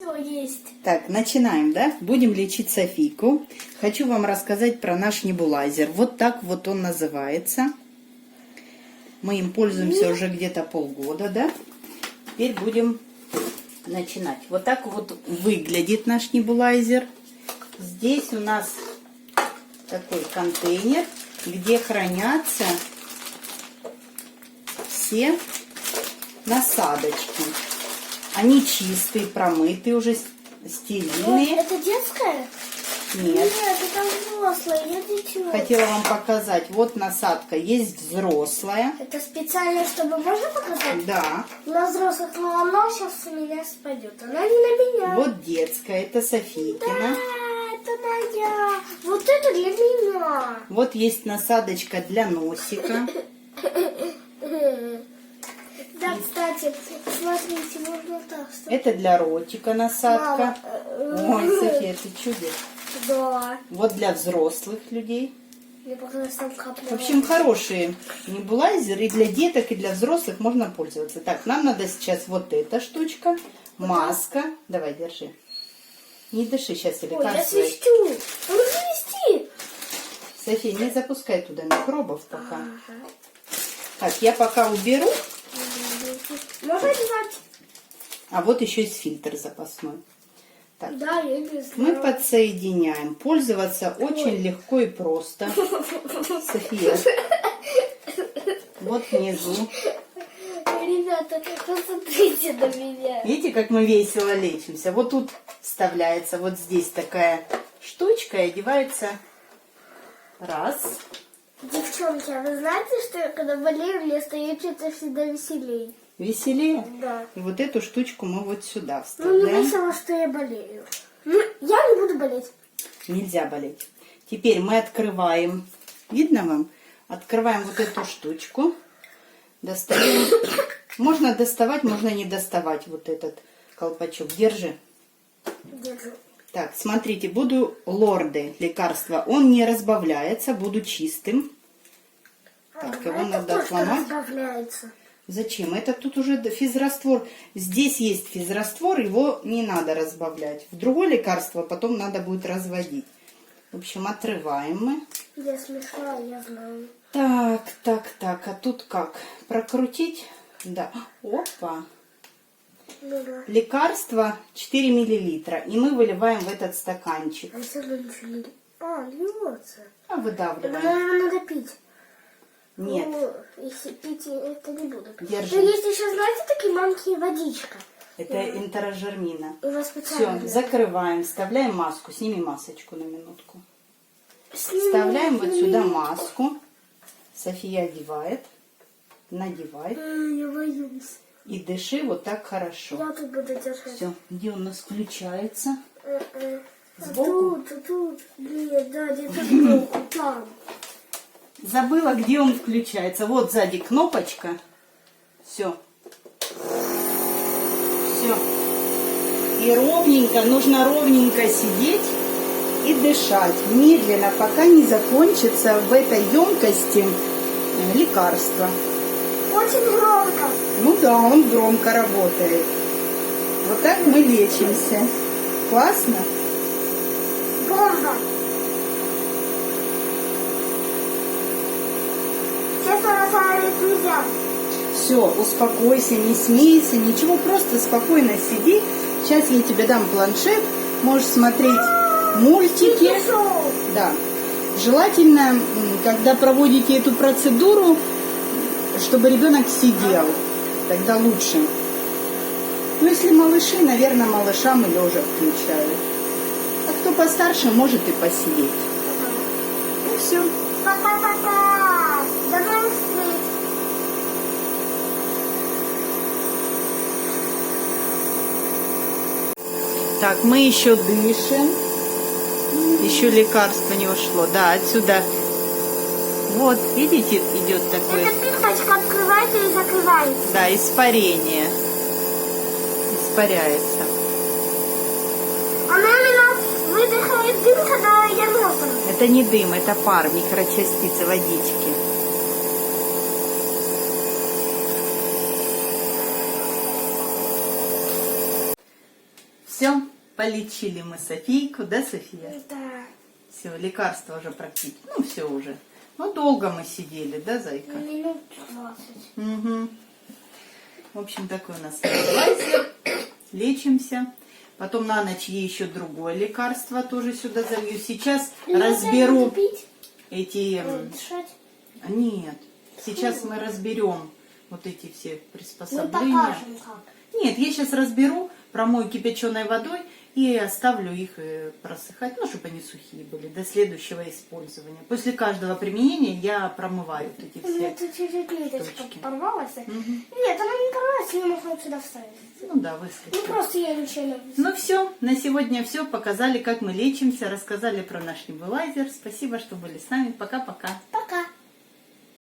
Все есть. Так, начинаем, да? Будем лечить Софийку. Хочу вам рассказать про наш небулайзер. Вот так вот он называется. Мы им пользуемся уже где-то полгода, да? Теперь будем начинать. Вот так вот выглядит наш небулайзер. Здесь у нас такой контейнер, где хранятся все насадочки. Они чистые, промытые, уже стерильные. Вот, это детская? Нет. Нет, это взрослая, я дитё. Хотела вам показать. Вот насадка есть взрослая. Это специально, чтобы можно показать? Да. На взрослых, но она сейчас у меня спадет. Она не на меня. Вот детская, это Да, Софийкина. это моя. Вот это для меня. Вот есть насадочка для носика. Да, кстати, смотрите, можно так. Что... Это для ротика насадка. Мама, Ой, София, ты чудо. Да. Вот для взрослых людей. Мне показалось, там капля. В общем, хорошие небулайзеры и для деток, и для взрослых можно пользоваться. Так, нам надо сейчас вот эта штучка, маска. Давай, держи. Не дыши, сейчас я Ой, я лекарство. свистю. Нужно свисти. София, не запускай туда микробов пока. Ага. Так, я пока уберу. Можно одевать? А вот еще есть фильтр запасной. Так, Да, я без мы подсоединяем. Пользоваться очень легко и просто. София, вот внизу. Ребята, посмотрите на меня. Видите, как мы весело лечимся? Вот тут вставляется вот здесь такая штучка и одевается. Раз. Девчонки, а вы знаете, что я когда болею, мне становится всегда веселей? Веселее. Да. И вот эту штучку мы вот сюда Ну, не вставляем. весело, что я болею. Ну, я не буду болеть. Нельзя болеть. Теперь мы открываем. Видно вам? Открываем вот эту штучку. Достаем. Можно доставать, можно не доставать вот этот колпачок. Держи. Держу. Так, смотрите, буду лорды лекарства. Он не разбавляется, буду чистым. Так, его это надо то, что отломать. разбавляется. Зачем? Это тут уже физраствор. Здесь есть физраствор, его не надо разбавлять. В другое лекарство потом надо будет разводить. В общем, отрываем мы. Я смешная, я знаю. Так. А тут как? Прокрутить? Да. Опа. Ну да. Лекарство 4 миллилитра. И мы выливаем в этот стаканчик. А все льется. А, льется. А выдавливаем. Наверное, надо пить. Нет. Ну, если пить, это не буду. Держи. Но есть еще, знаете, такие маленькие водичка. Это энтерожермина. Его Все, специально. закрываем, вставляем маску. Сними масочку на минутку. Сними, Вставляем вот сюда сними. маску. София одевает, надевает. Я боюсь. И дыши вот так хорошо. Я тут буду держать. Все, где у нас включается? А Сбоку? тут. Нет, да, где-то сбоку, там. Забыла, где он включается. Вот сзади кнопочка. Все. Все. И ровненько, нужно ровненько сидеть и дышать. Медленно, пока не закончится в этой емкости лекарство. Очень громко. Ну да, он громко работает. Вот так мы лечимся. Классно? Бомба. Честно, на самом деле нельзя. Все, успокойся, не смейся, ничего, просто спокойно сиди. Сейчас я тебе дам планшет, можешь смотреть мультики. Шоу. Да. Желательно, когда проводите эту процедуру, чтобы ребенок сидел. Тогда лучше. Ну, если малыши, наверное, малышам и лежа включают. А кто постарше, может и посидеть. Ну все. Пока-пока. До новых встреч. Так, мы еще дышим. Еще лекарство не ушло. Да, отсюда. Вот, видите, идет такое. Эта пипочка открывается и закрывается. Да, испарение. Испаряется. Она именно выдыхает дым, когда я носом. Это не дым, это пар, микрочастицы водички. Все, Полечили мы Софийку, да, София? Да. Все, лекарства уже практически. Ну, все уже. Ну, долго мы сидели, да, зайка? Минут 20. Угу. В общем, такой у нас лазер. Лечимся. Потом на ночь ей еще другое лекарство тоже сюда залью. Сейчас разберу эти... Дышать. Нет. Сейчас мы разберем вот эти все Мы приспособления. покажем как. Нет, я сейчас разберу, промою кипяченой водой и оставлю их просыхать, ну, чтобы они сухие были, до следующего использования. После каждого применения я промываю вот эти все. Это чуть-чуть ниточка точки. порвалась. Нет, она не порвалась, ее можно вот сюда вставить. Ну да, Ну выскочила. просто я ничего. Ну все, на сегодня все. Показали, как мы лечимся, рассказали про наш небулайзер. Спасибо, что были с нами. Пока-пока. Пока.